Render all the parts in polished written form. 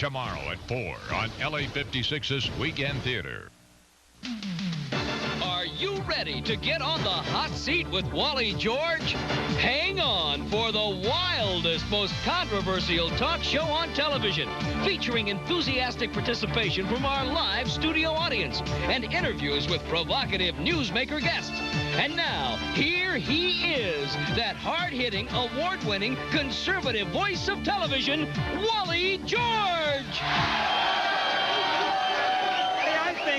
tomorrow at 4 on LA 56's Weekend Theater. Are you ready to get on the hot seat with Wally George? Hang on for the wildest, most controversial talk show on television, featuring enthusiastic participation from our live studio audience and interviews with provocative newsmaker guests. And now, here he is, that hard-hitting, award-winning, conservative voice of television, Wally George!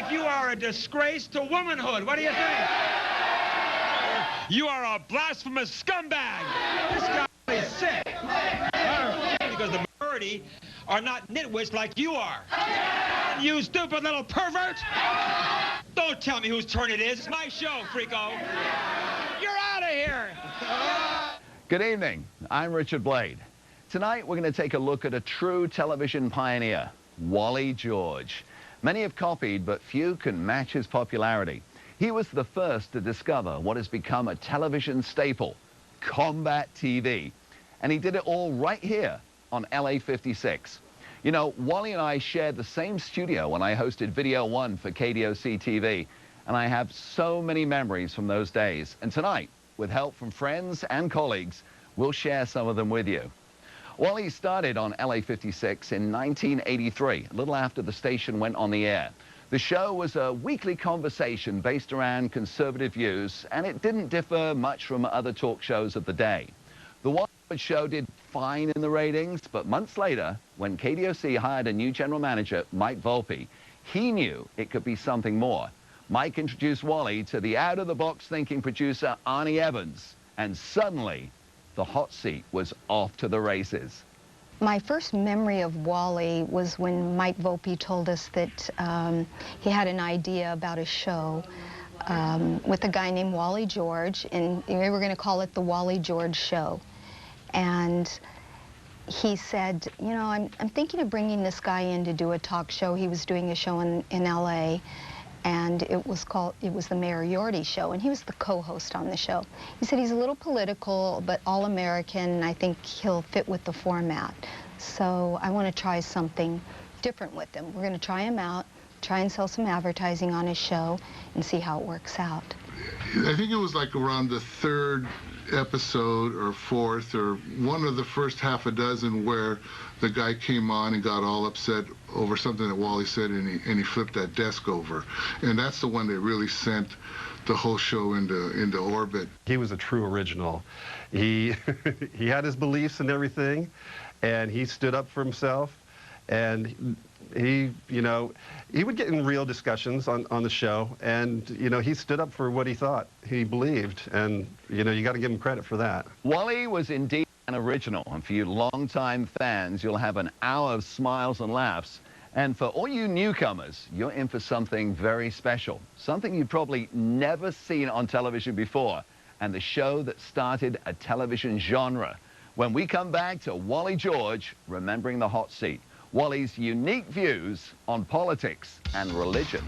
You are a disgrace to womanhood. What do you think? You are a blasphemous scumbag. This guy is sick. Because the majority are not nitwits like you are. You stupid little pervert. Don't tell me whose turn it is. It's my show, freako. You're out of here. Good evening. I'm Richard Blade. Tonight, we're going to take a look at a true television pioneer, Wally George. Many have copied, but few can match his popularity. He was the first to discover what has become a television staple, combat TV. And he did it all right here on LA 56. You know, Wally and I shared the same studio when I hosted Video One for KDOC TV. And I have so many memories from those days. And tonight, with help from friends and colleagues, we'll share some of them with you. Wally started on LA 56 in 1983, a little after the station went on the air. The show was a weekly conversation based around conservative views, and it didn't differ much from other talk shows of the day. The Wally show did fine in the ratings, but months later, when KDOC hired a new general manager, Mike Volpe, he knew it could be something more. Mike introduced Wally to the out-of-the-box thinking producer Arnie Evans, and suddenly, the hot seat was off to the races. My first memory of Wally was when Mike Volpe told us that he had an idea about a show with a guy named Wally George, and we were going to call it the Wally George Show. And he said, you know, I'm thinking of bringing this guy in to do a talk show. He was doing a show in LA. And it was the Mayor Yorty Show, and he was the co-host on the show. He said he's a little political, but all-American, and I think he'll fit with the format. So I want to try something different with him. We're going to try him out, try and sell some advertising on his show, and see how it works out. I think it was like around the third episode or fourth or one of the first half a dozen where the guy came on and got all upset over something that Wally said, and he flipped that desk over. And that's the one that really sent the whole show into orbit. He was a true original. He he had his beliefs and everything, and he stood up for himself. And he, you know, he would get in real discussions on the show, and, you know, he stood up for what he thought, he believed, and, you know, you got to give him credit for that. Wally was indeed an original, and for you longtime fans, you'll have an hour of smiles and laughs. And for all you newcomers, you're in for something very special, something you've probably never seen on television before, and the show that started a television genre. When we come back to Wally George, Remembering the Hot Seat, Wally's unique views on politics and religion.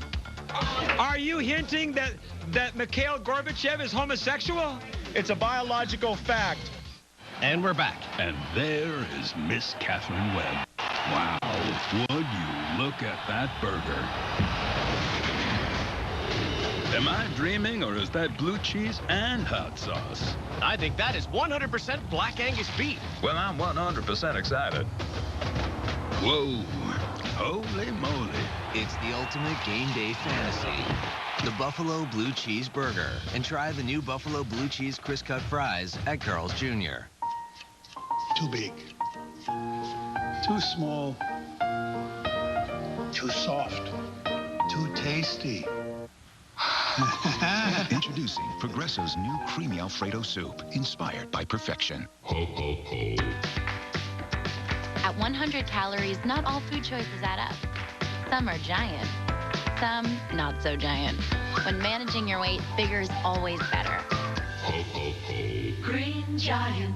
Are you hinting that Mikhail Gorbachev is homosexual? It's a biological fact. And we're back. And there is Miss Catherine Webb. Wow, would you look at that burger. Am I dreaming, or is that blue cheese and hot sauce? I think that is 100% Black Angus beef. Well, I'm 100% excited. Whoa, holy moly. It's the ultimate game day fantasy. The Buffalo Blue Cheese Burger. And try the new Buffalo Blue Cheese Crisp Cut Fries at Carl's Jr. Too big. Too small. Too soft. Too tasty. Introducing Progresso's new creamy Alfredo soup, inspired by perfection. Ho, ho, ho. At 100 calories, not all food choices add up. Some are giant, some not so giant. When managing your weight, bigger is always better. Ho, ho, ho. Green Giant.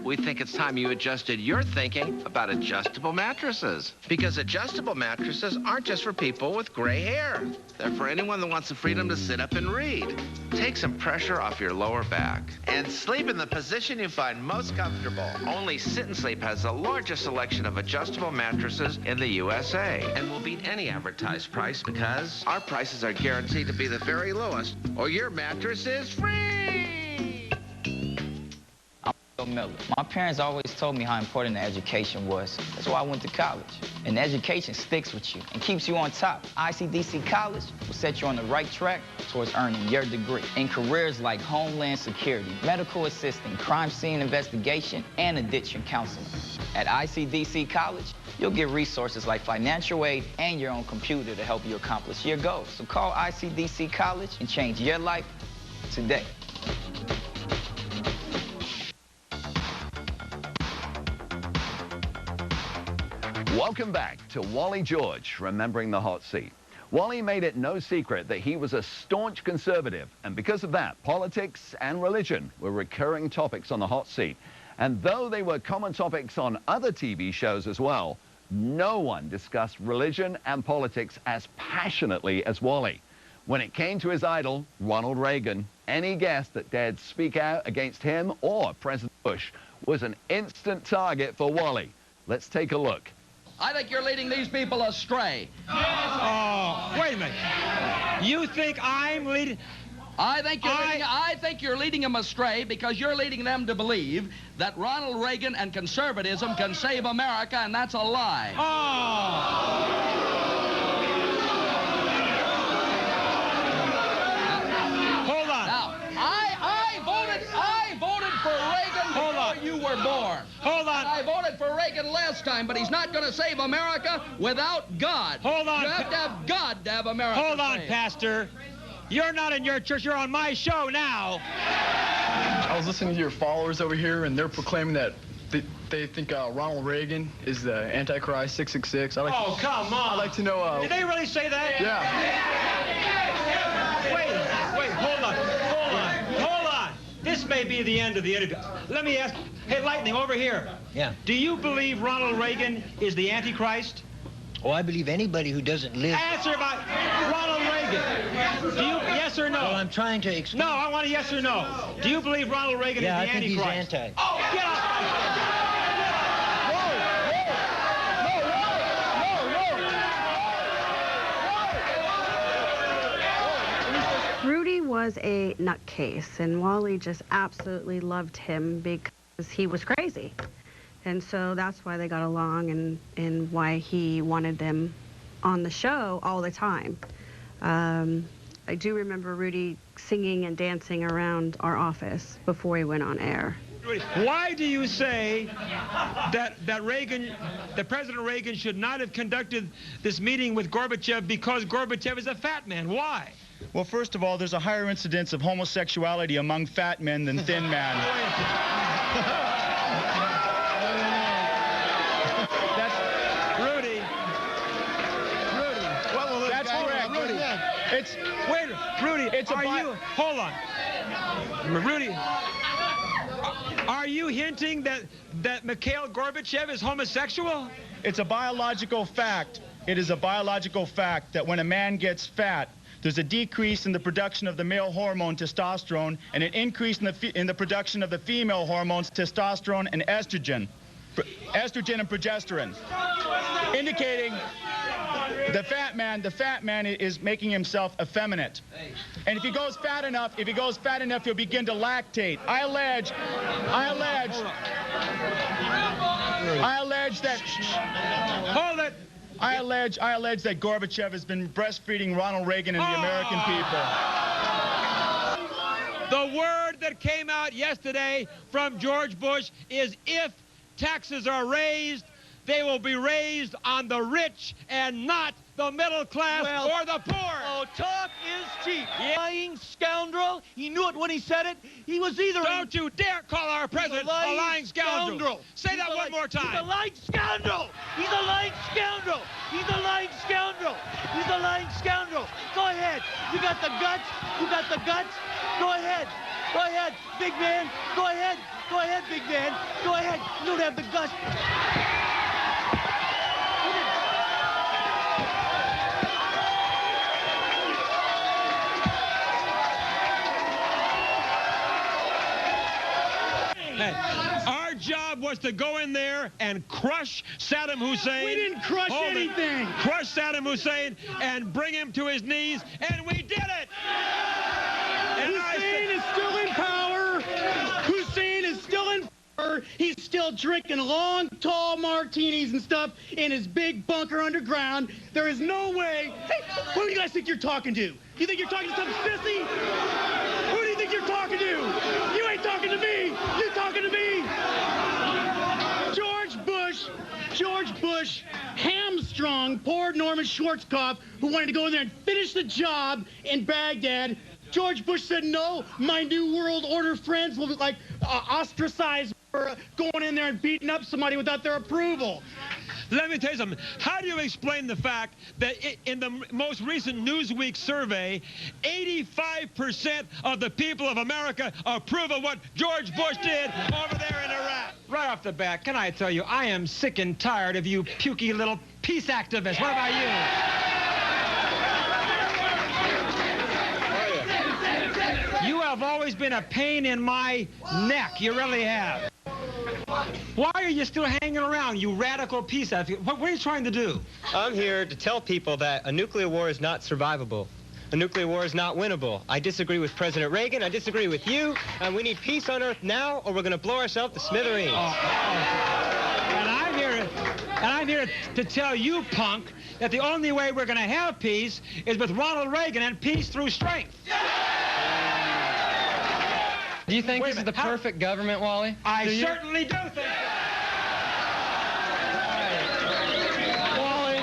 We think it's time you adjusted your thinking about adjustable mattresses. Because adjustable mattresses aren't just for people with gray hair. They're for anyone that wants the freedom to sit up and read. Take some pressure off your lower back and sleep in the position you find most comfortable. Only Sit and Sleep has the largest selection of adjustable mattresses in the USA and will beat any advertised price because our prices are guaranteed to be the very lowest or your mattress is free. Miller. My parents always told me how important education was. That's why I went to college. And education sticks with you and keeps you on top. ICDC College will set you on the right track towards earning your degree in careers like Homeland Security, medical assisting, crime scene investigation, and addiction counseling. At ICDC College, you'll get resources like financial aid and your own computer to help you accomplish your goals. So call ICDC College and change your life today. Welcome back to Wally George, Remembering the Hot Seat. Wally made it no secret that he was a staunch conservative, and because of that, politics and religion were recurring topics on the hot seat. And though they were common topics on other TV shows as well, no one discussed religion and politics as passionately as Wally. When it came to his idol, Ronald Reagan, any guest that dared speak out against him or President Bush was an instant target for Wally. Let's take a look. I think you're leading these people astray. Oh, wait a minute. You think I'm leading? I think you're leading them astray because you're leading them to believe that Ronald Reagan and conservatism can save America, and that's a lie. Hold on. Now, I voted for Reagan before you were born. Hold on. I voted for Reagan last time, but he's not going to save America without God. Hold on. You have to have God to have America Hold on, saved. Pastor. You're not in your church. You're on my show now. I was listening to your followers over here, and they're proclaiming that they think Ronald Reagan is the Antichrist 666. Oh, come on. I'd like to know... Did they really say that? Yeah. Wait, hold on. This may be the end of the interview. Let me ask, hey, Lightning, over here. Yeah. Do you believe Ronald Reagan is the Antichrist? Oh, I believe anybody who doesn't live... Answer about Ronald Reagan. Do you, yes or no? Well, I'm trying to explain... No, I want a yes or no. Do you believe Ronald Reagan is the Antichrist? Yeah, I think he's anti. Oh, get up! Rudy was a nutcase, and Wally just absolutely loved him because he was crazy. And so that's why they got along and why he wanted them on the show all the time. I do remember Rudy singing and dancing around our office before he went on air. Why do you say that President Reagan should not have conducted this meeting with Gorbachev because Gorbachev is a fat man? Why? Well, first of all, there's a higher incidence of homosexuality among fat men than thin men. Rudy. That's correct. Rudy, hold on. Rudy, are you hinting that Mikhail Gorbachev is homosexual? It's a biological fact. It is a biological fact that when a man gets fat, there's a decrease in the production of the male hormone testosterone and an increase in the production of the female hormones testosterone and estrogen and progesterone, indicating the fat man is making himself effeminate. And if he goes fat enough, he'll begin to lactate. I allege that... Hold it. I allege that Gorbachev has been breastfeeding Ronald Reagan and the American people. The word that came out yesterday from George Bush is if taxes are raised, they will be raised on the rich and not the middle class or the poor. Oh, talk is cheap. Yeah. Lying scoundrel. He knew it when he said it. He was either... Don't you dare call our president a lying scoundrel. Say that one more time. He's a lying scoundrel. He's a lying scoundrel. He's a lying scoundrel. He's a lying scoundrel. Go ahead. You got the guts. Go ahead. Go ahead, big man. Go ahead. Go ahead, big man. Go ahead. You don't have the guts. Our job was to go in there and crush Saddam Hussein. We didn't crush anything. Crush Saddam Hussein and bring him to his knees, and we did it. Hussein is still in power. Hussein is still in power. He's still drinking long, tall martinis and stuff in his big bunker underground. There is no way. Hey, who do you guys think you're talking to? You think you're talking to some sissy? Who do you think you're talking to? You ain't talking to me. You're talking to me. George Bush hamstrung poor Norman Schwarzkopf, who wanted to go in there and finish the job in Baghdad. George Bush said, no, my New World Order friends will be like ostracized for going in there and beating up somebody without their approval. Let me tell you something. How do you explain the fact that in the most recent Newsweek survey, 85% of the people of America approve of what George Bush did over there in Iraq? Right off the bat, can I tell you, I am sick and tired of you pukey little peace activists. What about you? You have always been a pain in my neck. You really have. Why are you still hanging around, you radical peace advocate? What are you trying to do? I'm here to tell people that a nuclear war is not survivable. A nuclear war is not winnable. I disagree with President Reagan. I disagree with you. And we need peace on Earth now, or we're going to blow ourselves to smithereens. And I'm here to tell you, punk, that the only way we're going to have peace is with Ronald Reagan and peace through strength. Do you think this is the perfect government, Wally? I certainly do think that. Wally,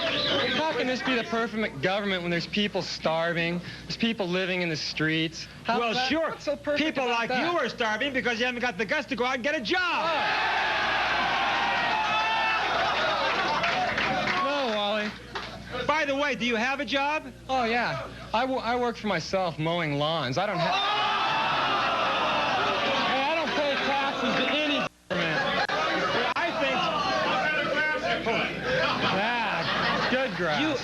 how can this be the perfect government when there's people starving, there's people living in the streets? Well, sure. What's so perfect people about like that? you are starving because you haven't got the guts to go out and get a job. No, Wally. By the way, do you have a job? Oh, yeah. I work for myself mowing lawns. I don't have...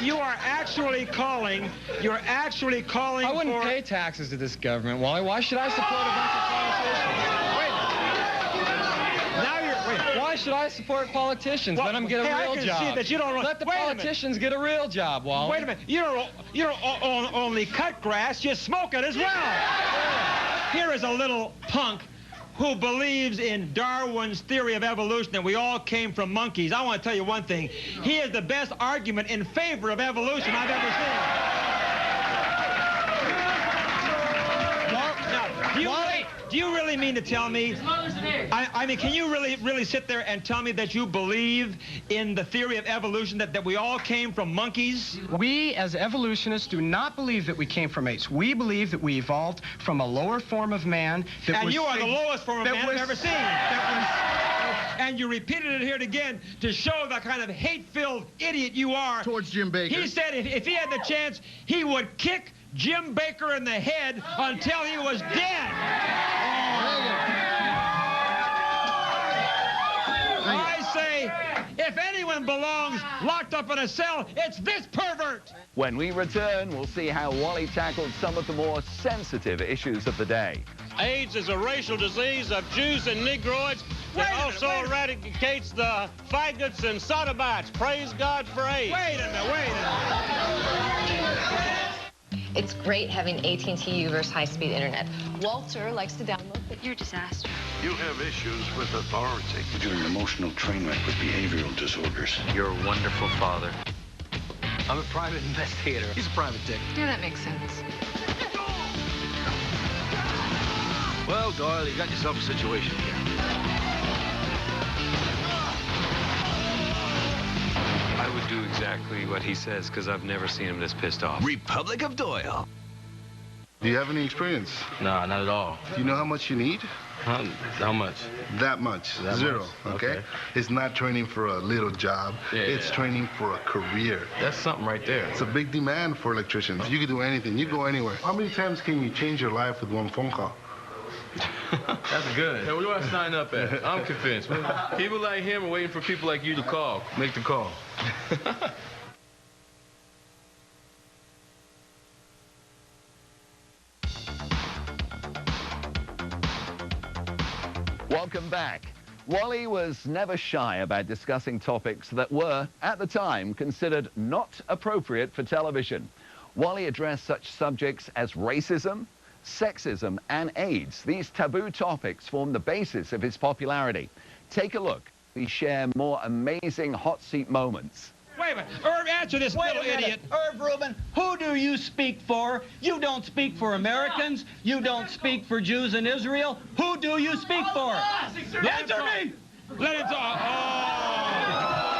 You are actually calling. You're actually calling. I wouldn't pay taxes to this government, Wally. Why should I support a bunch of politicians? Why should I support politicians? Let them get a real job. See that you don't. Let the politicians get a real job, Wally. Wait a minute. You don't only cut grass. You smoke it as well. Here is a little punk who believes in Darwin's theory of evolution, that we all came from monkeys. I want to tell you one thing. He is the best argument in favor of evolution I've ever seen. Now, do you really mean to tell me, I mean, can you really sit there and tell me that you believe in the theory of evolution, that we all came from monkeys? We, as evolutionists, do not believe that we came from apes. We believe that we evolved from a lower form of man. And you are the lowest form of man I've ever seen. And you repeated it here again to show the kind of hate-filled idiot you are. Towards Jim Baker. He said if he had the chance, he would kick Jim Baker in the head until he was dead. I say, if anyone belongs locked up in a cell, it's this pervert. When we return, we'll see how Wally tackled some of the more sensitive issues of the day. AIDS is a racial disease of Jews and Negroids that also eradicates the faggots and sodomites. Praise God for AIDS. Wait a minute. It's great having AT&T U-verse high-speed internet. Walter likes to download, but you're a disaster. You have issues with authority. You're an emotional train wreck with behavioral disorders. You're a wonderful father. I'm a private investigator. He's a private dick. Yeah, that makes sense. Well, Doyle, you got yourself a situation here. I would do exactly what he says, because I've never seen him this pissed off. Republic of Doyle. Do you have any experience? No, not at all. Do you know how much you need? How much? That much. That Zero, much? okay? It's not training for a little job. Yeah, it's training for a career. That's something right there. It's a big demand for electricians. You can do anything. You go anywhere. How many times can you change your life with one phone call? That's good. Hey, where do I sign up at? I'm convinced. People like him are waiting for people like you to call. Make the call. Welcome back. Wally was never shy about discussing topics that were, at the time, considered not appropriate for television. Wally addressed such subjects as racism, sexism, and AIDS. These taboo topics form the basis of his popularity. Take a look. We share more amazing hot seat moments. Wait a minute. Irv, answer this little idiot. Irv Rubin, who do you speak for? You don't speak for Americans. You don't speak for Jews in Israel. Who do you speak for? Answer me! Let him talk. Oh.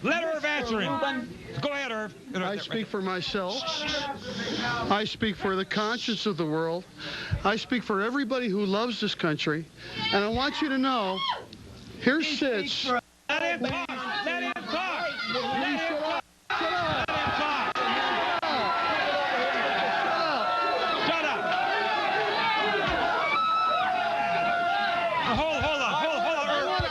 Let Irv answer him. Go ahead, Irv. I speak for myself. I speak for the conscience of the world. I speak for everybody who loves this country. And I want you to know, here sits... Let him talk. Let him talk. Let him talk. Shut up. Hold on.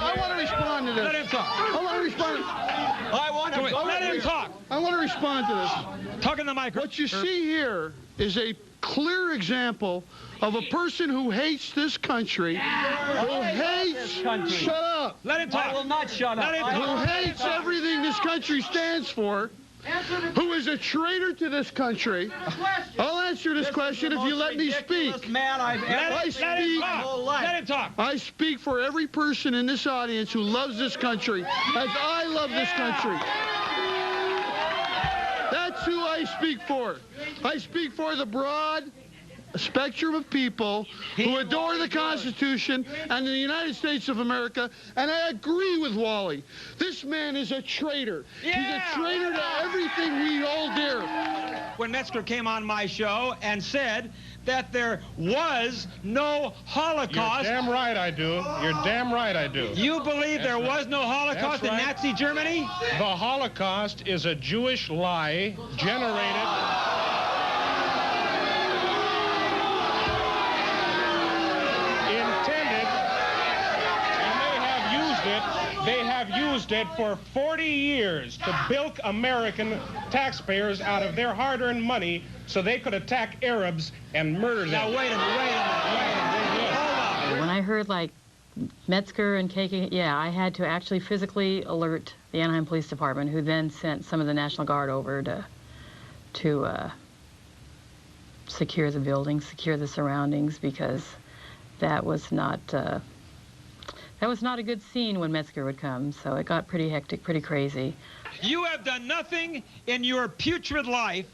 I want to respond to this. Let him talk. I want to respond. Let him talk. I want to respond to this. Talk in the microphone. What you see here is a clear example of a person who hates this country, who hates... Shut up. Let him talk. I will not shut up. Who hates everything this country stands for, who is a traitor to this country. I'll answer this question if you let me speak. Man I've ever let him talk. I speak for every person in this audience who loves this country as I love this country. That's who I speak for. I speak for the broad spectrum of people who adore the Constitution and the United States of America, and I agree with Wally. This man is a traitor. He's a traitor to everything we hold dear. When Metzger came on my show and said that there was no Holocaust. You're damn right I do. You're damn right I do. You believe there was no Holocaust in Nazi Germany? The Holocaust is a Jewish lie generated... They have used it for 40 years to bilk American taxpayers out of their hard-earned money so they could attack Arabs and murder them. Now, wait a minute. Hold on. When I heard, like, Metzger and KK, yeah, I had to actually physically alert the Anaheim Police Department, who then sent some of the National Guard over to secure the building, secure the surroundings, because that was not... That was not a good scene when Metzger would come, so it got pretty hectic, pretty crazy. You have done nothing in your putrid life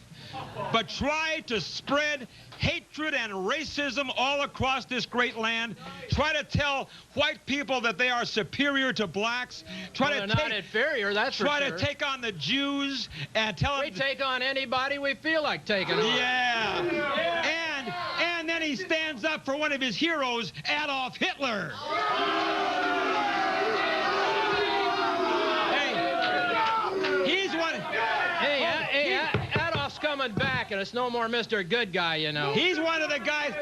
but try to spread hatred and racism all across this great land. Try to tell white people that they are superior to blacks. They're not inferior, that's for sure. Try to take on the Jews and tell them... We take on anybody we feel like taking on. Yeah. And then he stands up for one of his heroes, Adolf Hitler. Coming back, and it's no more Mr. Good Guy, you know. He's one of the guys.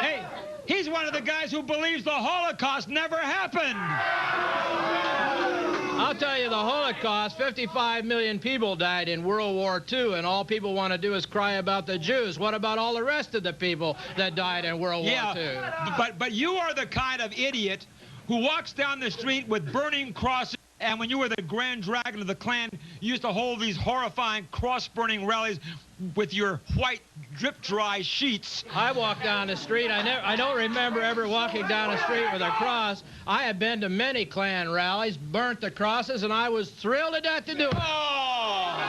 Hey, he's one of the guys who believes the Holocaust never happened. I'll tell you, the Holocaust, 55 million people died in World War II, and all people want to do is cry about the Jews. What about all the rest of the people that died in World War II? But you are the kind of idiot who walks down the street with burning crosses. And when you were the Grand Dragon of the Klan, you used to hold these horrifying cross-burning rallies with your white drip-dry sheets. I walk down the street. I don't remember ever walking down the street with a cross. I have been to many Klan rallies, burnt the crosses, and I was thrilled to death to do it. Oh!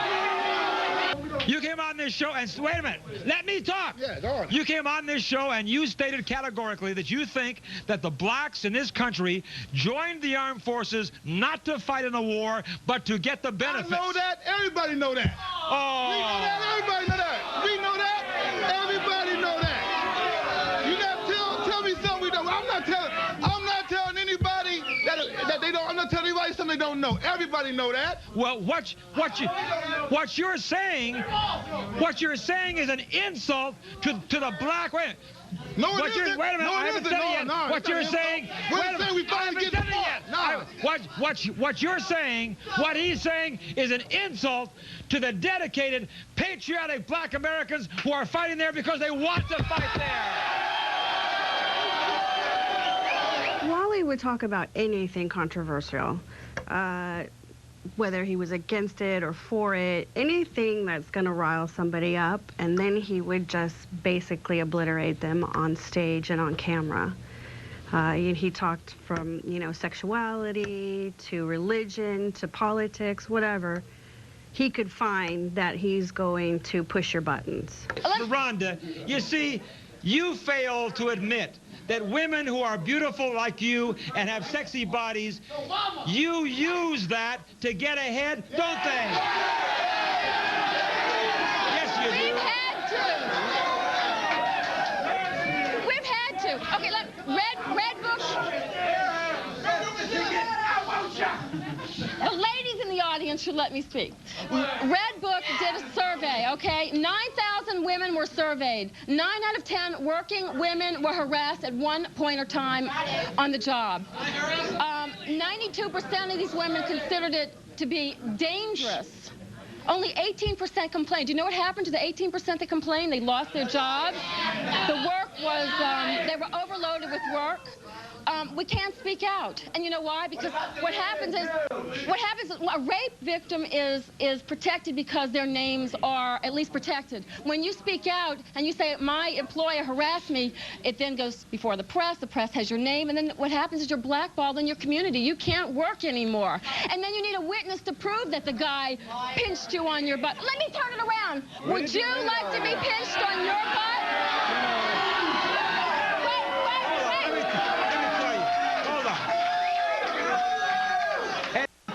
You came on this show and wait a minute. Let me talk. Yeah, go on. You came on this show and you stated categorically that you think that the blacks in this country joined the armed forces not to fight in a war, but to get the benefits. I know that. Everybody know that. Oh. We know that. Everybody know that. We know that. Everybody know that. You got to tell me something we don't. I'm not telling anybody that they don't. I'm not telling anybody something they don't know. Everybody know that. Well, what you're saying is an insult to the black. Wait. No, Wait a minute. No, I haven't said it yet. No, what you're saying. We're saying we finally get the part. No. What you're saying, what he's saying is an insult to the dedicated, patriotic black Americans who are fighting there because they want to fight there. Wally would talk about anything controversial, whether he was against it or for it, anything that's going to rile somebody up, and then he would just basically obliterate them on stage and on camera. He talked from, sexuality to religion to politics, whatever. He could find that he's going to push your buttons. Rhonda, you see, you fail to admit that women who are beautiful like you and have sexy bodies, you use that to get ahead, don't they? Yes, you do. We've had to. Okay, look, Red Book. The ladies in the audience should let me speak. Red Book did a survey, okay? 9,000 women were surveyed. 9 out of 10 working women were harassed at one point or time on the job. 92% of these women considered it to be dangerous. Only 18% complained. Do you know what happened to the 18% that complained? They lost their jobs. The work was, they were overloaded with work. We can't speak out. And you know why? Because what happens is a rape victim is protected because their names are at least protected. When you speak out and you say, my employer harassed me, it then goes before the press has your name, and then what happens is you're blackballed in your community. You can't work anymore. And then you need a witness to prove that the guy pinched you on your butt. Let me turn it around. Would you like to be pinched on your butt?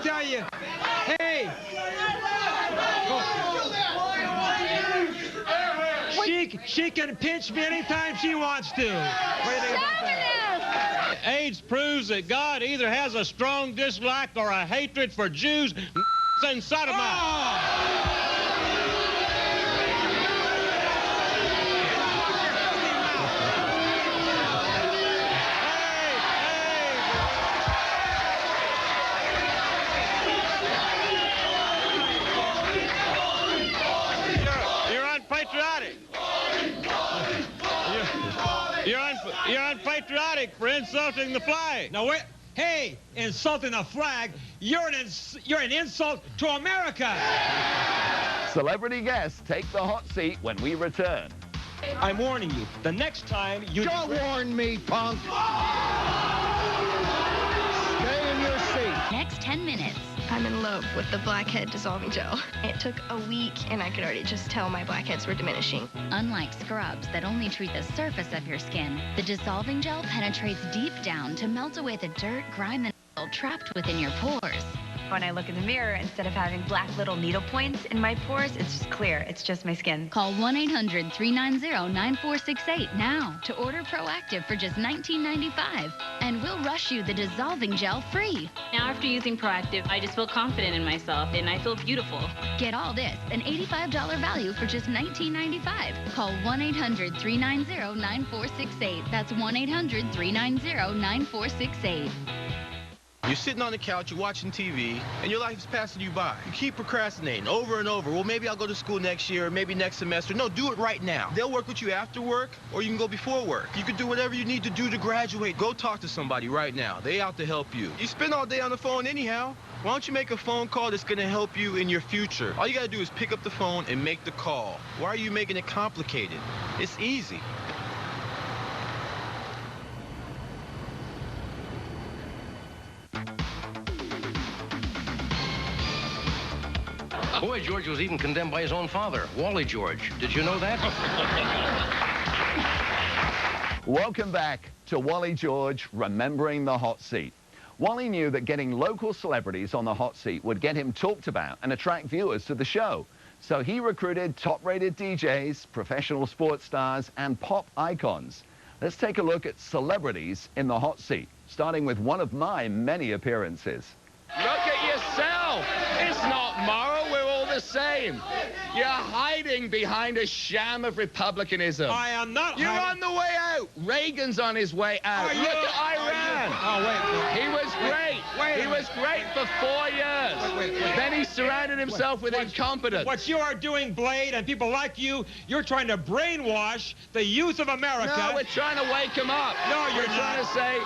Tell you, hey, she can pinch me anytime she wants to. AIDS proves that God either has a strong dislike or a hatred for Jews and sodomites. You're unpatriotic for insulting the flag. Now wait, hey, insulting the flag? You're an insult to America. Celebrity guests take the hot seat when we return. I'm warning you. The next time you don't warn me, punk. Stay in your seat. Next 10 minutes. I'm in love with the blackhead dissolving gel. It took a week, and I could already just tell my blackheads were diminishing. Unlike scrubs that only treat the surface of your skin, the dissolving gel penetrates deep down to melt away the dirt, grime, and oil trapped within your pores. When I look in the mirror, instead of having black little needle points in my pores, it's just clear. It's just my skin. Call 1-800-390-9468 now to order Proactive for just $19.95, and we'll rush you the dissolving gel free. Now, after using Proactive, I just feel confident in myself, and I feel beautiful. Get all this, an $85 value for just $19.95. Call 1-800-390-9468. That's 1-800-390-9468. You're sitting on the couch, you're watching TV, and your life is passing you by. You keep procrastinating over and over. Well, maybe I'll go to school next year, or maybe next semester. No, do it right now. They'll work with you after work, or you can go before work. You can do whatever you need to do to graduate. Go talk to somebody right now. They out to help you. You spend all day on the phone anyhow. Why don't you make a phone call that's going to help you in your future? All you got to do is pick up the phone and make the call. Why are you making it complicated? It's easy. Boy George was even condemned by his own father, Wally George. Did you know that? Welcome back to Wally George, Remembering the Hot Seat. Wally knew that getting local celebrities on the hot seat would get him talked about and attract viewers to the show. So he recruited top-rated DJs, professional sports stars, and pop icons. Let's take a look at celebrities in the hot seat, starting with one of my many appearances. Look at yourself. It's not moral. We're all the same. You're hiding behind a sham of republicanism. I am not You're hiding. on the way out. Reagan's on his way out. Look at Iran. Oh, wait. He was great. He was great for 4 years. Then he surrounded himself with incompetence. What you are doing, Blade, and people like you, you're trying to brainwash the youth of America. No, we're trying to wake them up. No, you're We're trying to say,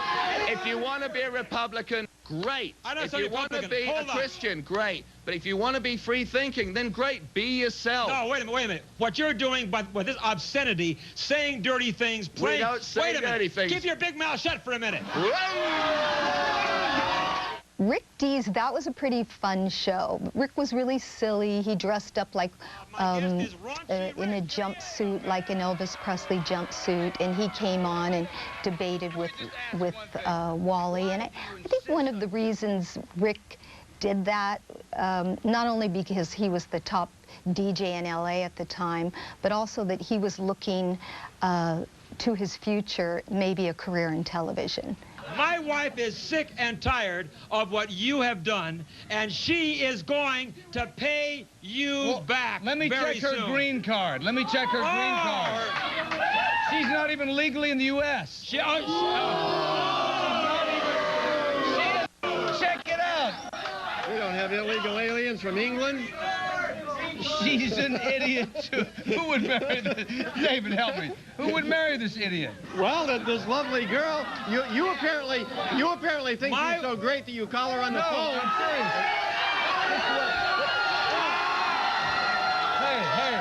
if you want to be a Republican, great. If you want to be a Christian, great. But if you want to be free-thinking, then great, be yourself. No, wait a minute. What you're doing with this obscenity, saying dirty things, playing... We don't say dirty things. Keep your big mouth shut for a minute. Rick Dees, that was a pretty fun show. Rick was really silly. He dressed up like in a jumpsuit, like an Elvis Presley jumpsuit, and he came on and debated with Wally. And I think one of the reasons Rick did that, not only because he was the top DJ in LA at the time, but also that he was looking to his future, maybe a career in television. My wife is sick and tired of what you have done, and she is going to pay you back. Let me very check her soon. green card. Let me check her green card. She's not even legally in the U.S. Check it out. We don't have illegal aliens from England. She's an idiot, too. Who would marry this? David, help me. Who would marry this idiot? Well, this lovely girl. You apparently think she's so great that you call her on the phone. I'm serious. Hey.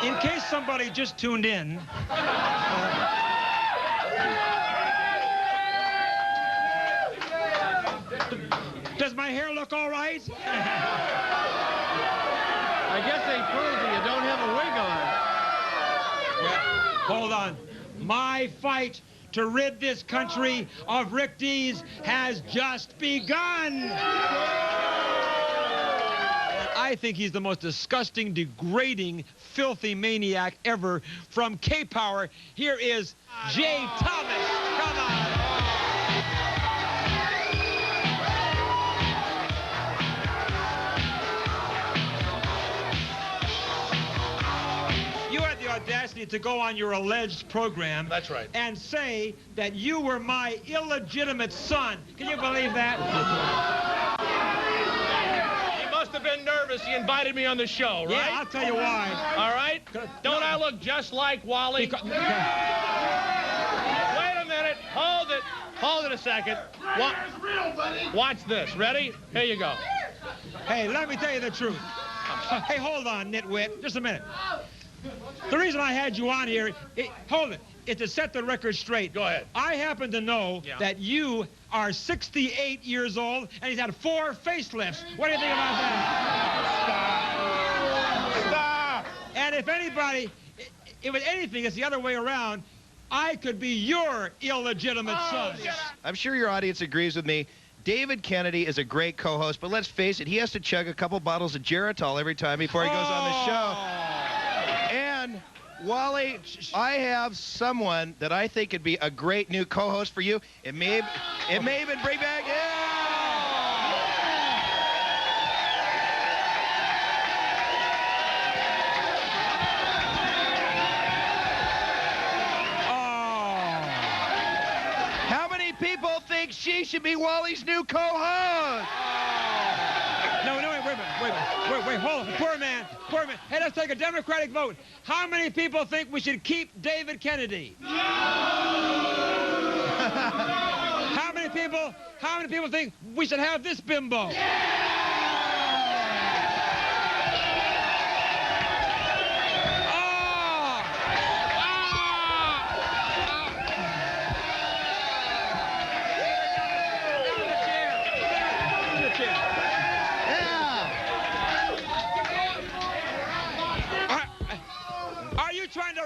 In case somebody just tuned in, does my hair look all right? I guess they proved that you don't have a wig on. Hold on. My fight to rid this country of Rick Dees has just begun. I think he's the most disgusting, degrading, filthy maniac ever. From K-Power, here is Jay Thomas. Come on. You had the audacity to go on your alleged program. That's right. And say that you were my illegitimate son. Can you believe that? Have been nervous. He invited me on the show, right? Yeah, I'll tell you why. All right? Don't I look just like Wally? Wait a minute. Hold it. Hold it a second. Watch this. Ready? Here you go. Hey, let me tell you the truth. Hey, hold on, nitwit. Just a minute. The reason I had you on here, hold it, is to set the record straight. Go ahead. I happen to know that you are 68 years old, and he's had 4 facelifts. What do you think about that? Stop. if anybody, if anything, it's the other way around. I could be your illegitimate son. I'm sure your audience agrees with me. David Kennedy is a great co-host, but let's face it, he has to chug a couple bottles of Geritol every time before he goes on the show. And, Wally, I have someone that I think could be a great new co-host for you. It may even bring back... People think she should be Wally's new co-host. No, wait, hold on. Poor man. Hey, let's take a Democratic vote. How many people think we should keep David Kennedy? How many people think we should have this bimbo? Trying to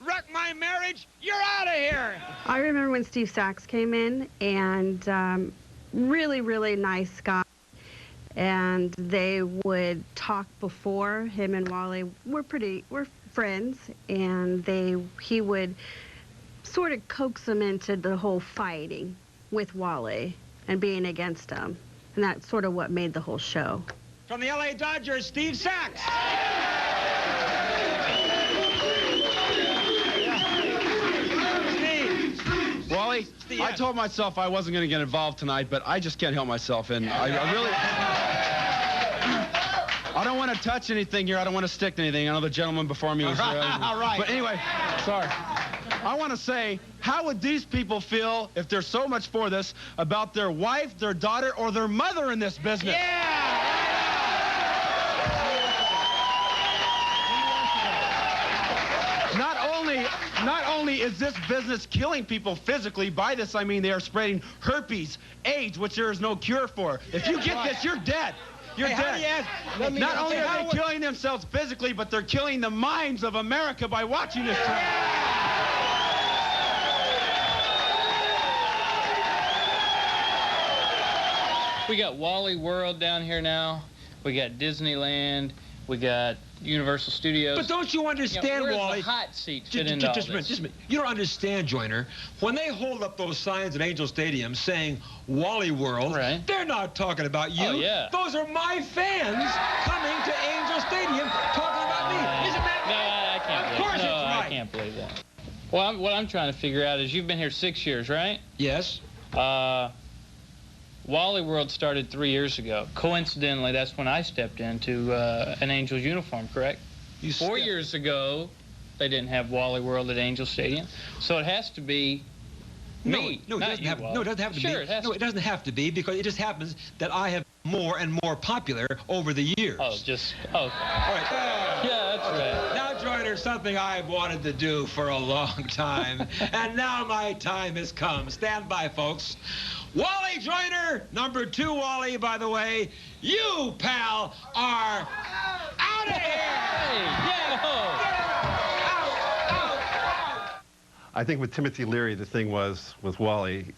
wreck my marriage? You're out of here. I remember when Steve Sachs came in, and really, really nice guy. And they would talk before. Him and Wally were friends, and he would sort of coax him into the whole fighting with Wally and being against him. And that's sort of what made the whole show. From the LA Dodgers, Steve Sachs. Wally, I told myself I wasn't going to get involved tonight, but I just can't help myself, and I really... I don't want to touch anything here. I don't want to stick to anything. I know the gentleman before me was... All right. But anyway, sorry. I want to say, how would these people feel if they're so much for this about their wife, their daughter, or their mother in this business? Yeah! Not only is this business killing people physically, by this I mean they are spreading herpes, AIDS, which there is no cure for. If you get this, you're dead. You're dead. Not only are they killing themselves physically, but they're killing the minds of America by watching this. We got Wally World down here now. We got Disneyland. We got Universal Studios. But don't you understand, where's Wally? The hot seat fit into all this? Just a minute. You don't understand, Joyner. When they hold up those signs at Angel Stadium saying Wally World, they're not talking about you. Oh, yeah. Those are my fans coming to Angel Stadium talking about me. Isn't that right? I can't believe Of course that. it's right. I can't believe that. Well, what I'm trying to figure out is you've been here 6 years, right? Yes. Wally World started 3 years ago. Coincidentally, that's when I stepped into an Angels uniform, correct? 4 years ago, they didn't have Wally World at Angel Stadium, so it has to be me. No, it doesn't have to be. Sure, it has to. It doesn't have to be, because it just happens that I have more and more popular over the years. Oh, all right. Yeah, that's right. Now, Joyner, something I've wanted to do for a long time, and now my time has come. Stand by, folks. Wally Joyner, number 2 Wally, by the way, you, pal, are out of here! I think with Timothy Leary, the thing was with Wally,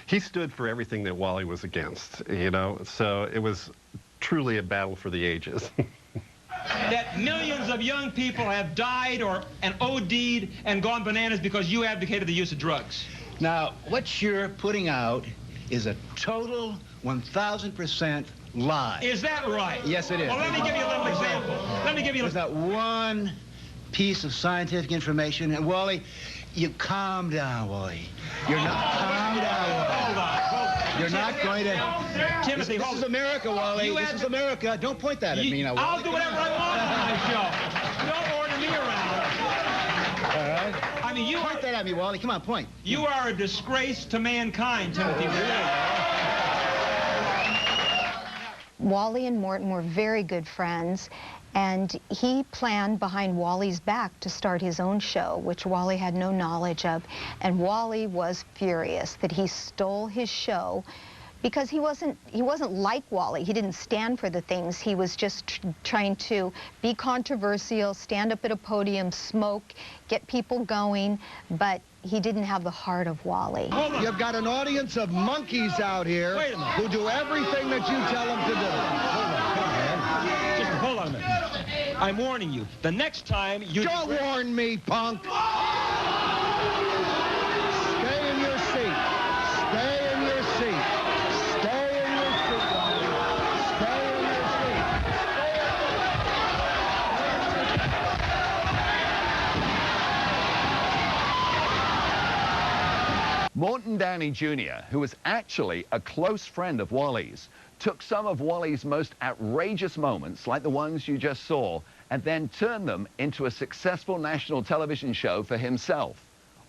he stood for everything that Wally was against, you know, so it was truly a battle for the ages. That millions of young people have died and OD'd and gone bananas because you advocated the use of drugs. Now, what you're putting out is a total 1,000% lie. Is that right? Yes, it is. Well, let me give you a little example. There's not one piece of scientific information. And Wally, you calm down, Wally. You're not calm down, Wally. Hold on. You're not going to... Timothy, this is America, Wally. This is America. Don't point that at me now, Wally. I'll do whatever I want on my show. Don't order me around. All right. I mean, you point that at me, Wally. Come on, point. You are a disgrace to mankind, Timothy. Wally and Morton were very good friends, and he planned behind Wally's back to start his own show, which Wally had no knowledge of. And Wally was furious that he stole his show Because he wasn't like Wally. He didn't stand for the things. He was just trying to be controversial, stand up at a podium, smoke, get people going, but he didn't have the heart of Wally. You've got an audience of monkeys out here who do everything that you tell them to do. Just hold on a minute. I'm warning you. The next time you... Don't warn me, punk! Stay in your seat. Stay in your seat. Stay in your seat, Wally. Stay in your seat. Morton Downey Jr., who was actually a close friend of Wally's, took some of Wally's most outrageous moments, like the ones you just saw, and then turned them into a successful national television show for himself.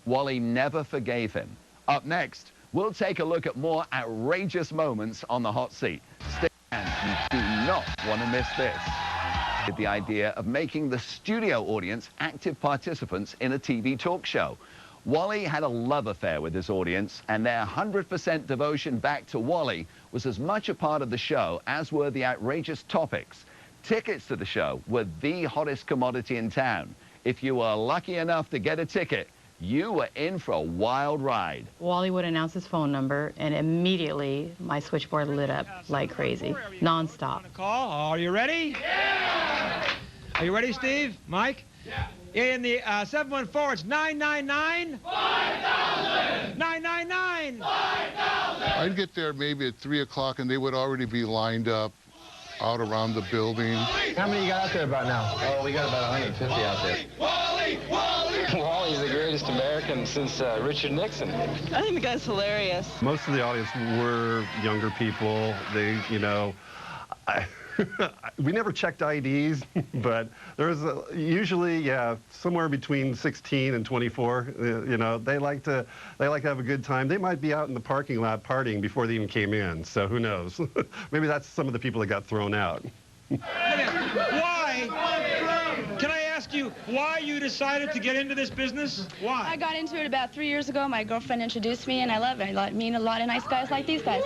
Wally never forgave him. Up next, we'll take a look at more outrageous moments on the hot seat. Stick around, you do not want to miss this. The idea of making the studio audience active participants in a TV talk show. Wally had a love affair with his audience, and their 100% devotion back to Wally was as much a part of the show as were the outrageous topics. Tickets to the show were the hottest commodity in town. If you were lucky enough to get a ticket, you were in for a wild ride. Wally would announce his phone number, and immediately my switchboard lit up like crazy, nonstop. Call. Are you ready? Yeah! Are you ready, Steve? Mike? Yeah. In the 714, it's 999? 5,000! 999! 5,000! I'd get there maybe at 3 o'clock, and they would already be lined up out around the building. How many you got out there about now? Oh, we got about 150 out there. Wally! Wally! Wally's the greatest American since Richard Nixon. I think the guy's hilarious. Most of the audience were younger people. They, you know, we never checked IDs, but there was usually, yeah, somewhere between 16 and 24. You know, they like to have a good time. They might be out in the parking lot partying before they even came in. So who knows? Maybe that's some of the people that got thrown out. Why? Can I ask you why you decided to get into this business? Why? I got into it about 3 years ago. My girlfriend introduced me, and I love it. I meet a lot of nice guys like these guys.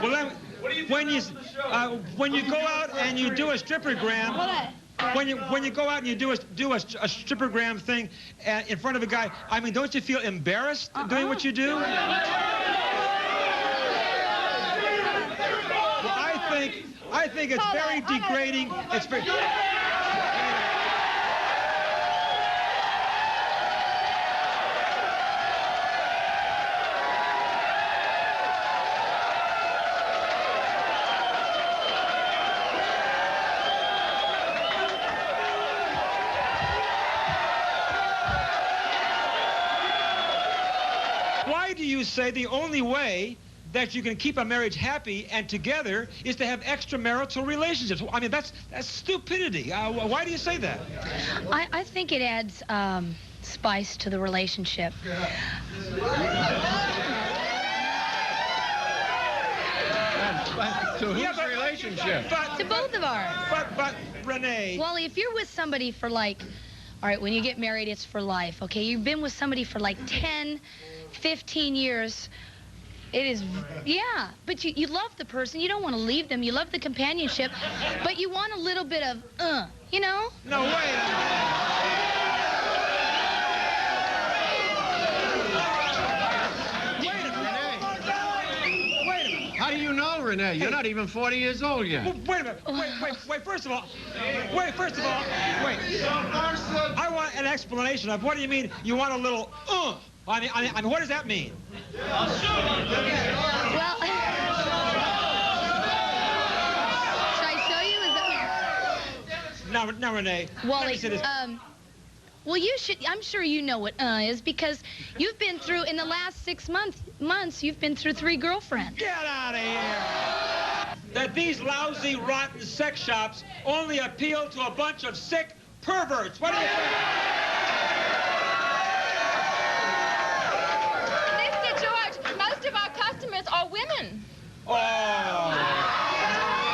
Well, then, when you go out and you do a strippergram, when you go out and you do a strippergram thing in front of a guy, I mean, don't you feel embarrassed doing what you do? Well, I think it's very degrading. It's very. Why do you say the only way that you can keep a marriage happy and together is to have extramarital relationships? I mean, that's stupidity. Why do you say that? I think it adds spice to the relationship. To whose relationship? To both of ours. But Renee. Wally, if you're with somebody for like, all right, when you get married, it's for life, okay? You've been with somebody for like 10, 15 years. It is, yeah, but you love the person. You don't want to leave them. You love the companionship, but you want a little bit of, you know? No, wait a minute. How do you know, Renee? You're not even 40 years old yet. Well, wait a minute. Wait. First of all, wait. I want an explanation of what do you mean you want a little, I mean, what does that mean? Well, should I show you? Is that... Now, Renee. Wally, well, you should. I'm sure you know what is because you've been through in the last 6 months. You've been through 3 girlfriends. Get out of here! That these lousy, rotten sex shops only appeal to a bunch of sick perverts. What do you think? Most of our customers are women. Oh.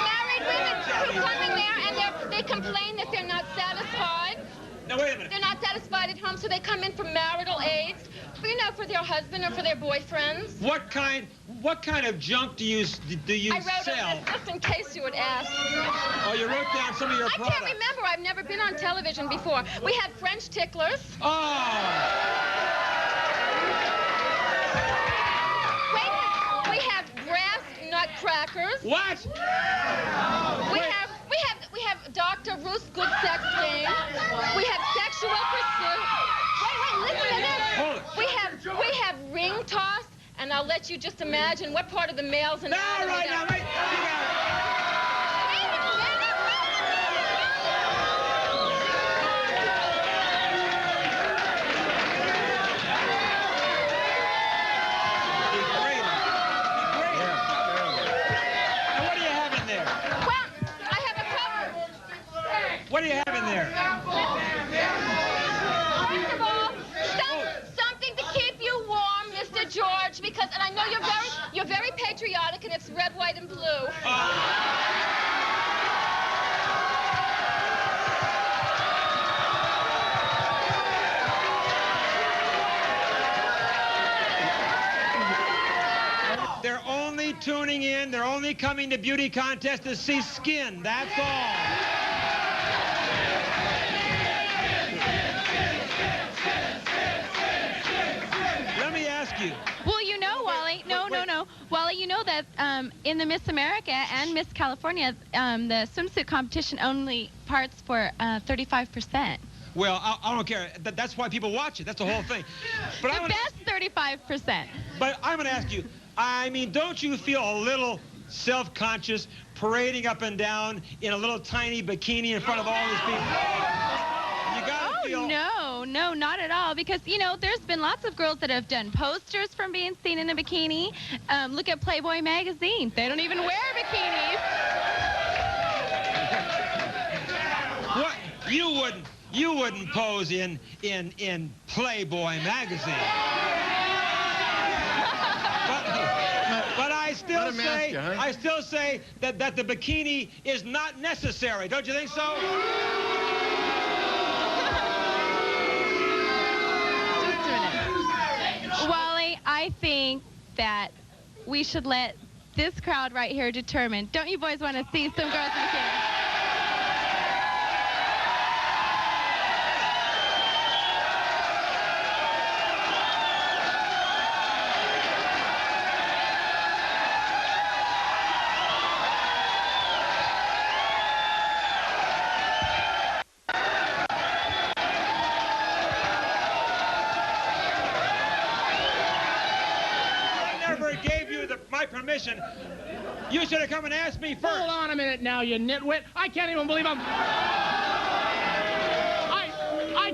Married women who come in there and they complain that they're not satisfied. Now, wait a minute. They're not satisfied home, so they come in for marital aids, you know, for their husband or for their boyfriends. What kind of junk do you sell? I wrote on this just in case you would ask. Oh, you wrote down some of your products. I can't remember. I've never been on television before. We have French ticklers. Oh! Wait a minute. We have brass nutcrackers. What? We have Dr. Ruth's Good Sex Game. We have Sexual Pursuit. Wait, listen to this. Hold it. We have ring toss, and I'll let you just imagine what part of the male's anatomy. Now, you got it. What do you have in there? First of all, something to keep you warm, Mr. George, because, and I know you're very patriotic, and it's red, white, and blue. They're only tuning in. They're only coming to beauty contests to see skin. That's all. Well, you know, Wally, no. Wally, you know that in the Miss America and Miss California, the swimsuit competition only parts for 35%. Well, I don't care. That's why people watch it. That's the whole thing. But the best 35%. But I'm going to ask you, I mean, don't you feel a little self-conscious parading up and down in a little tiny bikini in front of all these people? No, not at all. Because, you know, there's been lots of girls that have done posters from being seen in a bikini. Look at Playboy magazine. They don't even wear bikinis. What? You wouldn't pose in Playboy magazine. But I still say that the bikini is not necessary. Don't you think so? Wally, I think that we should let this crowd right here determine. Don't you boys want to see some girls in bikinis? My permission. You should have come and asked me first. Hold on a minute now, you nitwit. I can't even believe I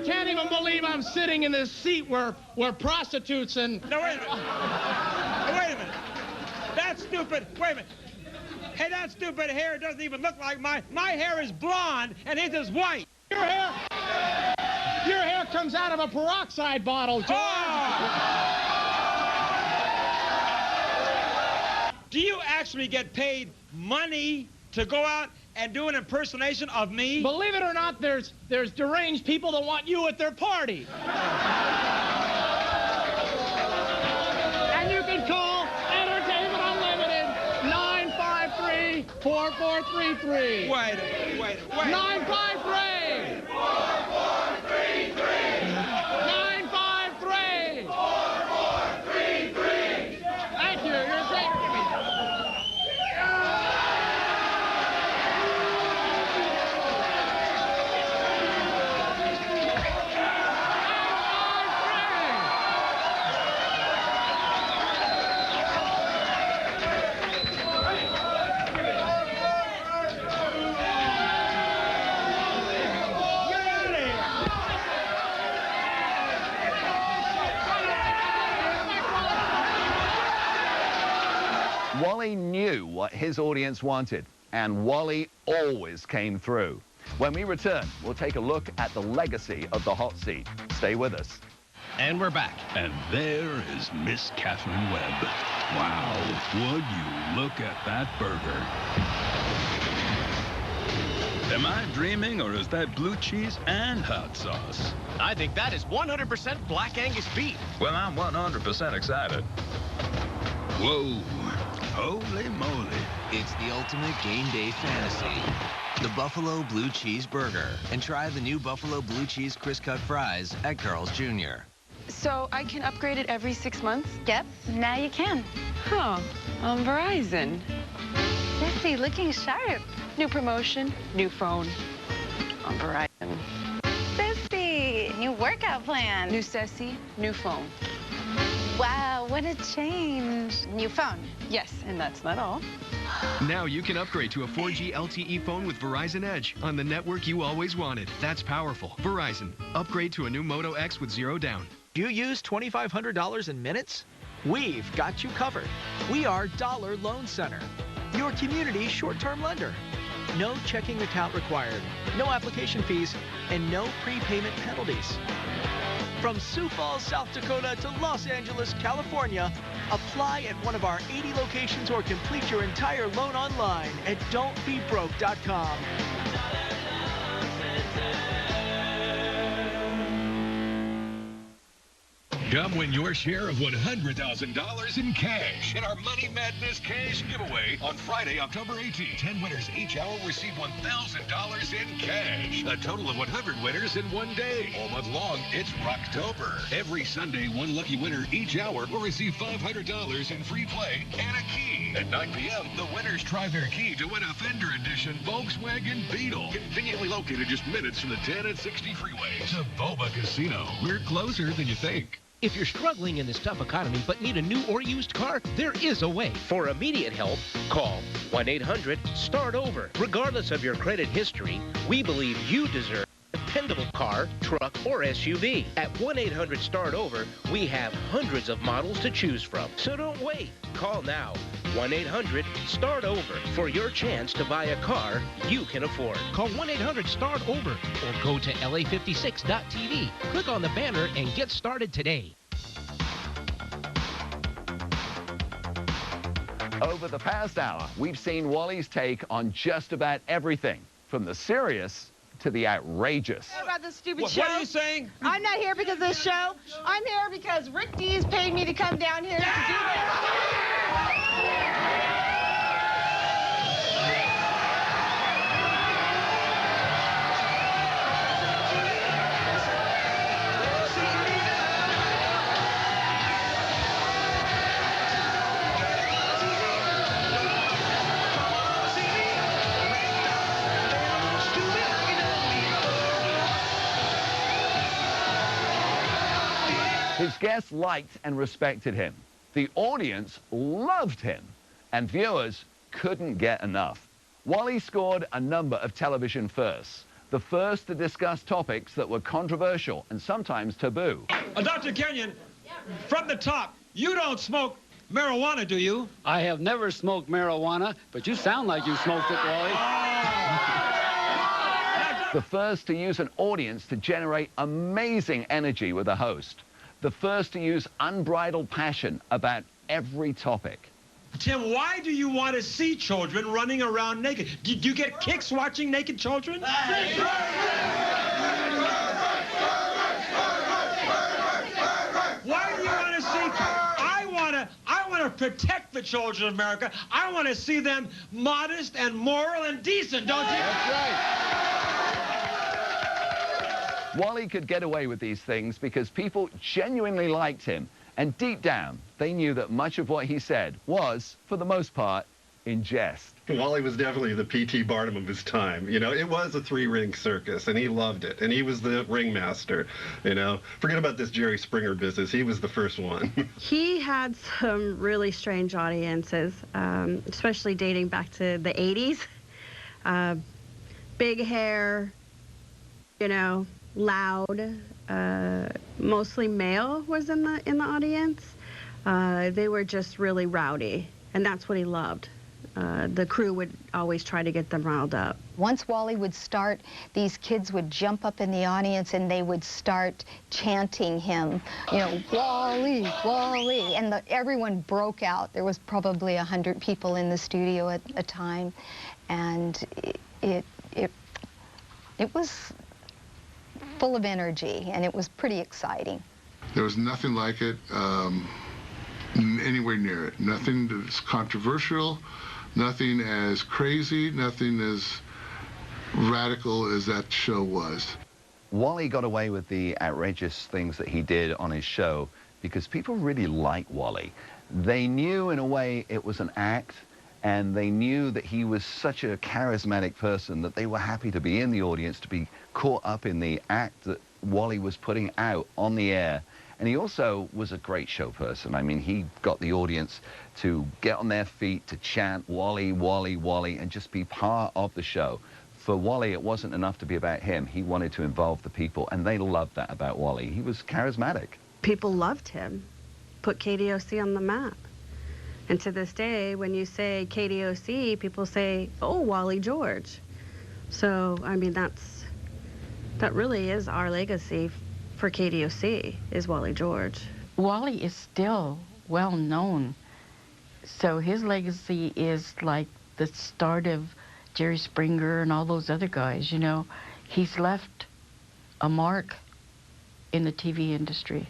can't even believe I'm sitting in this seat where prostitutes and... No, wait a minute. Wait a minute. That stupid... Wait a minute. Hey, that stupid hair doesn't even look like mine. My hair is blonde, and his is white. Your hair comes out of a peroxide bottle, George. Oh! Do you actually get paid money to go out and do an impersonation of me? Believe it or not, there's deranged people that want you at their party. And you can call Entertainment Unlimited 953-4433. Wait. 953! 4433! 953! 4433! Thank you. You're great. Wally knew what his audience wanted, and Wally always came through. When we return, we'll take a look at the legacy of the hot seat. Stay with us. And we're back. And there is Miss Catherine Webb. Wow, would you look at that burger. Am I dreaming, or is that blue cheese and hot sauce? I think that is 100% Black Angus beef. Well, I'm 100% excited. Whoa. Holy moly. It's the ultimate game day fantasy. The Buffalo Blue Cheese Burger. And try the new Buffalo Blue Cheese Crisp Cut Fries at Carl's Jr. So I can upgrade it every 6 months? Yep, now you can. Huh, on Verizon. Sissy, looking sharp. New promotion, new phone on Verizon. Sissy, new workout plan. New Sissy, new phone. Wow, what a change. New phone. Yes, and that's not all. Now you can upgrade to a 4G LTE phone with Verizon Edge on the network you always wanted. That's powerful. Verizon. Upgrade to a new Moto X with 0 down. Do you use $2,500 in minutes? We've got you covered. We are Dollar Loan Center, your community short-term lender. No checking account required, no application fees, and no prepayment penalties. From Sioux Falls, South Dakota to Los Angeles, California, apply at one of our 80 locations or complete your entire loan online at don'tbebroke.com. Come win your share of $100,000 in cash in our Money Madness Cash giveaway on Friday, October 18th. 10 winners each hour receive $1,000 in cash. A total of 100 winners in one day. All month long, it's Rocktober. Every Sunday, one lucky winner each hour will receive $500 in free play and a key. At 9 p.m., the winners try their key to win a Fender Edition Volkswagen Beetle. Conveniently located just minutes from the 10 and 60 freeway. To Boba Casino. We're closer than you think. If you're struggling in this tough economy but need a new or used car, there is a way. For immediate help, call 1-800-START-OVER. Regardless of your credit history, we believe you deserve a dependable car, truck, or SUV. At 1-800-START-OVER, we have hundreds of models to choose from. So don't wait. Call now. 1-800-START-OVER for your chance to buy a car you can afford. Call 1-800-START-OVER or go to la56.tv. Click on the banner and get started today. Over the past hour, we've seen Wally's take on just about everything, from the serious to the outrageous. What about this stupid show? What are you saying? I'm not here because of this show. I'm here because Rick Dees paid me to come down here to do this. His guests liked and respected him. The audience loved him, and viewers couldn't get enough. Wally scored a number of television firsts, the first to discuss topics that were controversial and sometimes taboo. Dr. Kenyon, from the top, you don't smoke marijuana, do you? I have never smoked marijuana, but you sound like you smoked it, Wally. The first to use an audience to generate amazing energy with a host. The first to use unbridled passion about every topic. Tim, why do you want to see children running around naked? Do you get kicks watching naked children? Why do you want to see? I want to protect the children of America. I want to see them modest and moral and decent, don't you? That's right. Wally could get away with these things because people genuinely liked him, and deep down, they knew that much of what he said was, for the most part, in jest. Wally was definitely the P.T. Barnum of his time. You know, it was a three-ring circus, and he loved it, and he was the ringmaster, you know. Forget about this Jerry Springer business. He was the first one. He had some really strange audiences, especially dating back to the 80s. Big hair, you know, loud, mostly male was in the audience. They were just really rowdy, and that's what he loved. The crew would always try to get them riled up. Once Wally would start, these kids would jump up in the audience and they would start chanting him, you know, Wally, Wally, and everyone broke out. There was probably 100 people in the studio at a time, and it It was full of energy, and it was pretty exciting. There was nothing like it anywhere near it. Nothing that's controversial, nothing as crazy, nothing as radical as that show was. Wally got away with the outrageous things that he did on his show because people really like Wally. They knew in a way it was an act, and they knew that he was such a charismatic person that they were happy to be in the audience, to be caught up in the act that Wally was putting out on the air. And he also was a great show person. I mean, he got the audience to get on their feet, to chant Wally, Wally, Wally, and just be part of the show. For Wally, it wasn't enough to be about him. He wanted to involve the people, and they loved that about Wally. He was charismatic. People loved him, put KDOC on the map. And to this day, when you say KDOC, people say, oh, Wally George. So, I mean, that really is our legacy for KDOC, is Wally George. Wally is still well known. So his legacy is like the start of Jerry Springer and all those other guys, you know. He's left a mark in the TV industry.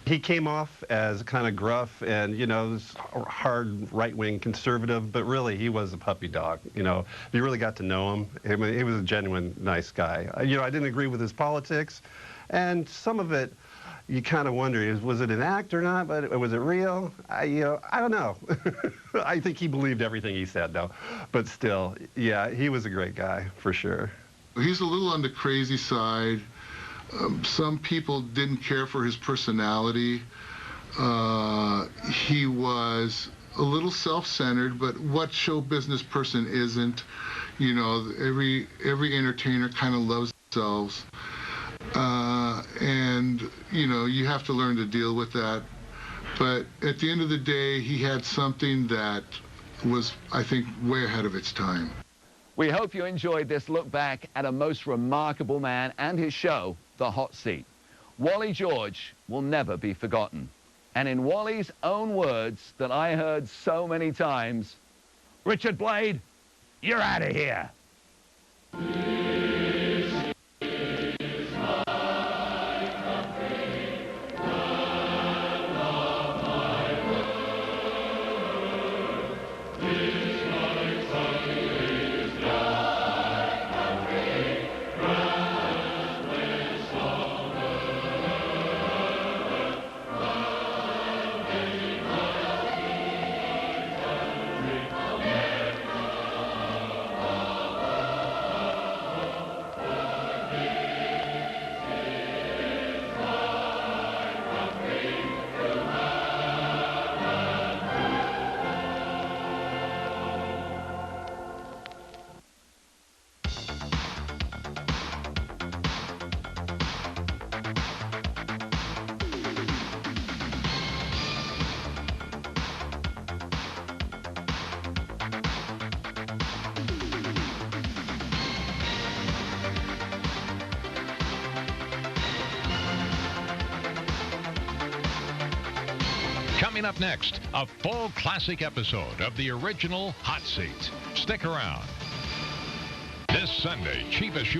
He came off as kind of gruff and, you know, hard right-wing conservative, but really he was a puppy dog. You know, you really got to know him. I mean, he was a genuine nice guy. You know, I didn't agree with his politics, and some of it you kind of wonder, was it an act or not? But was it real? You know, I don't know. I think he believed everything he said, though. But still, yeah, he was a great guy for sure. He's a little on the crazy side. Some people didn't care for his personality. He was a little self-centered, but what show business person isn't? You know, every entertainer kind of loves themselves. And, you know, you have to learn to deal with that. But at the end of the day, he had something that was, I think, way ahead of its time. We hope you enjoyed this look back at a most remarkable man and his show, The Hot Seat. Wally George will never be forgotten. And in Wally's own words that I heard so many times, Richard Blade, you're out of here. Coming up next, a full classic episode of the original Hot Seat. Stick around. This Sunday, cheapest